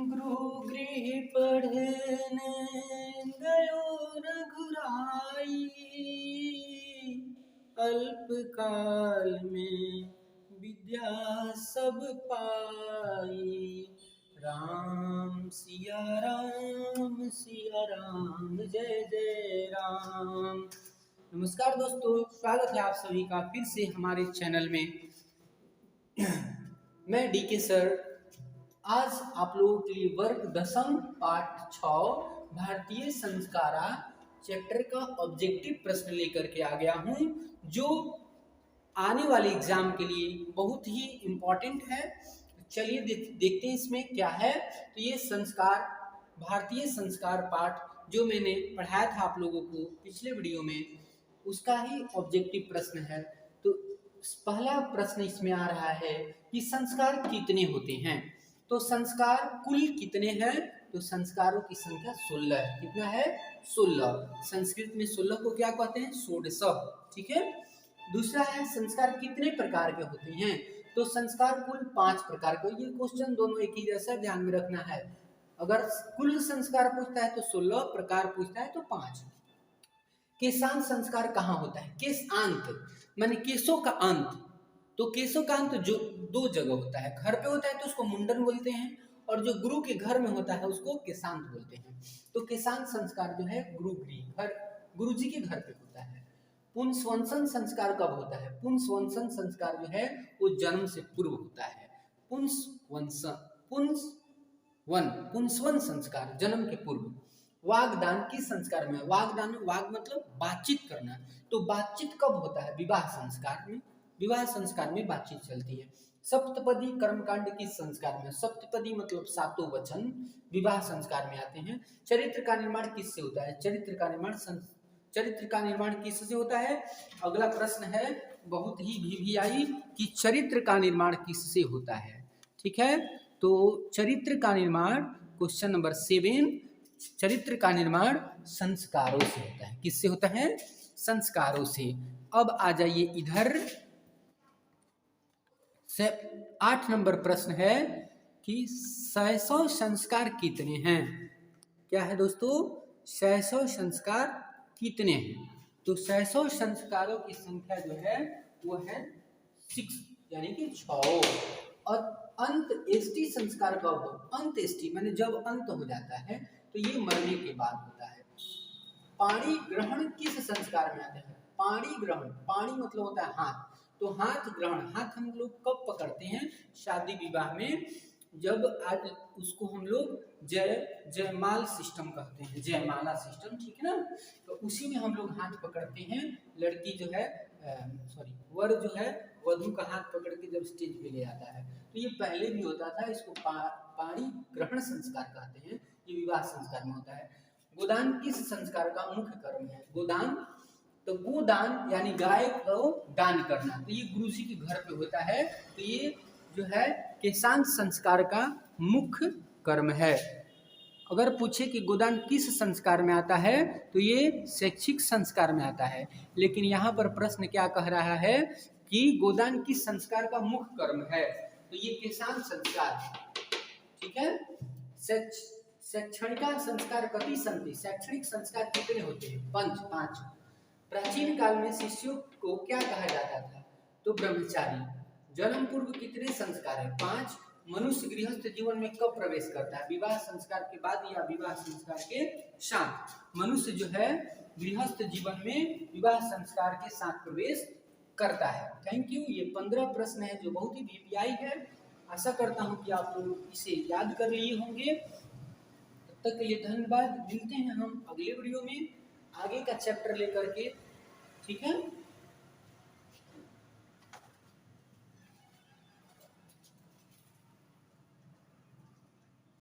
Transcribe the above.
गुरुगृह पढ़ने गयो रघुराई, अल्पकाल में विद्या सब पाई। राम सिया राम जय जय राम। नमस्कार दोस्तों, स्वागत है आप सभी का फिर से हमारे चैनल में। मैं डीके सर आज आप लोगों के लिए वर्ग दशम पाठ 6 भारतीय संस्कारा चैप्टर का ऑब्जेक्टिव प्रश्न लेकर के आ गया हूं, जो आने वाले एग्जाम के लिए बहुत ही इम्पोर्टेंट है। चलिए देखते हैं इसमें क्या है। तो ये संस्कार, भारतीय संस्कार पाठ जो मैंने पढ़ाया था आप लोगों को पिछले वीडियो में, उसका ही ऑब्जेक्टिव प्रश्न है। तो पहला प्रश्न इसमें आ रहा है कि संस्कार कितने होते हैं। तो संस्कार कुल कितने हैं? तो संस्कारों की संख्या 16 है। कितना है? 16। संस्कृत में 16 को क्या कहते हैं? षोडश। ठीक है। दूसरा है संस्कार कितने प्रकार के होते हैं। तो संस्कार कुल 5 प्रकार के। ये क्वेश्चन दोनों एक ही जैसा, ध्यान में रखना है। अगर कुल संस्कार पूछता है तो 16, प्रकार पूछता है तो 5। केशांत संस्कार कहाँ होता है? केशांत माने केशों का अंत। तो केशों का अंत जो 2 जगह होता है, घर पे होता है तो उसको मुंडन बोलते हैं, और जो गुरु के घर में होता है उसको केशांत बोलते हैं। तो केशांत संस्कार जो है गुरुगृह, घर गुरु जी के घर पे होता है। पुंसवंसन संस्कार कब होता है? पुंसवंसन संस्कार जो है वो जन्म से पूर्व होता है। पुंसवन संस्कार जन्म के पूर्व। वागदान किस संस्कार में? वागदान, वाग मतलब बातचीत करना। तो बातचीत कब होता है? विवाह संस्कार में। विवाह संस्कार में बातचीत चलती है। सप्तपदी कर्मकांड किस संस्कार में? सप्तपदी मतलब 7 वचन विवाह संस्कार में आते हैं। चरित्र का निर्माण किससे होता है? चरित्र का निर्माण किससे होता है? अगला प्रश्न है बहुत ही वीवीआई कि चरित्र का निर्माण किससे होता है। ठीक है। तो चरित्र का निर्माण, क्वेश्चन नंबर 7, चरित्र का निर्माण संस्कारों से होता है। किससे होता है? संस्कारों से। अब आ जाइए इधर से 8 नंबर प्रश्न है कि 600 संस्कार कितने हैं? क्या है दोस्तों? 600 संस्कार कितने हैं? तो 600 संस्कारों की संख्या जो है वो है 6 यानी कि 6। और अंत एष्टि संस्कार कब हो? अंत एष्टि माने जब अंत हो जाता है तो ये मरने के बाद होता है। पाणी ग्रहण किस संस्कार में आता है? पाणी ग्रहण, पाणी मतलब होता है हाथ। तो हाथ ग्रहण, हाथ हम लोग कब पकड़ते हैं? शादी विवाह में, जब आज उसको हम लोग जयमाल सिस्टम कहते हैं, जयमाला सिस्टम। ठीक है ना। तो उसी में हम लोग हाथ पकड़ते हैं। लड़की जो है वर जो है वधू का हाथ पकड़ के जब स्टेज पे ले आता है। तो ये पहले भी होता था। इसको पाणी ग्रहण संस्कार कहते हैं। ये विवाह संस्कार में होता है। गोदान किस संस्कार का मुख्य कर्म है? गोदान, तो गोदान यानी गाय को दान करना, तो ये गुरु जी के घर पे होता है। तो ये जो है केशांत संस्कार का मुख्य कर्म है। अगर पूछे कि गोदान किस संस्कार में आता है तो ये शैक्षिक संस्कार में आता है। लेकिन यहाँ पर प्रश्न क्या कह रहा है कि गोदान किस संस्कार का मुख्य कर्म है? तो ये केशांत संस्कार। ठीक है। शैक्षणिक संस्कार कति संति? शैक्षणिक संस्कार कितने होते हैं? 5। प्राचीन काल में शिष्यों को क्या कहा जाता था? तो ब्रह्मचारी। जन्म पूर्व कितने संस्कार है? 5। मनुष्य गृहस्थ जीवन में कब प्रवेश करता है? विवाह संस्कार के बाद या विवाह संस्कार के साथ? मनुष्य जो है गृहस्थ जीवन में विवाह संस्कार के साथ प्रवेश करता है। Thank you. ये 15 प्रश्न है जो बहुत ही वीवीआई है। आशा करता हूँ कि आप लोग इसे याद कर लिए होंगे। तब तक के लिए धन्यवाद। मिलते हैं हम अगले वीडियो में आगे का चैप्टर लेकर के। ठीक है।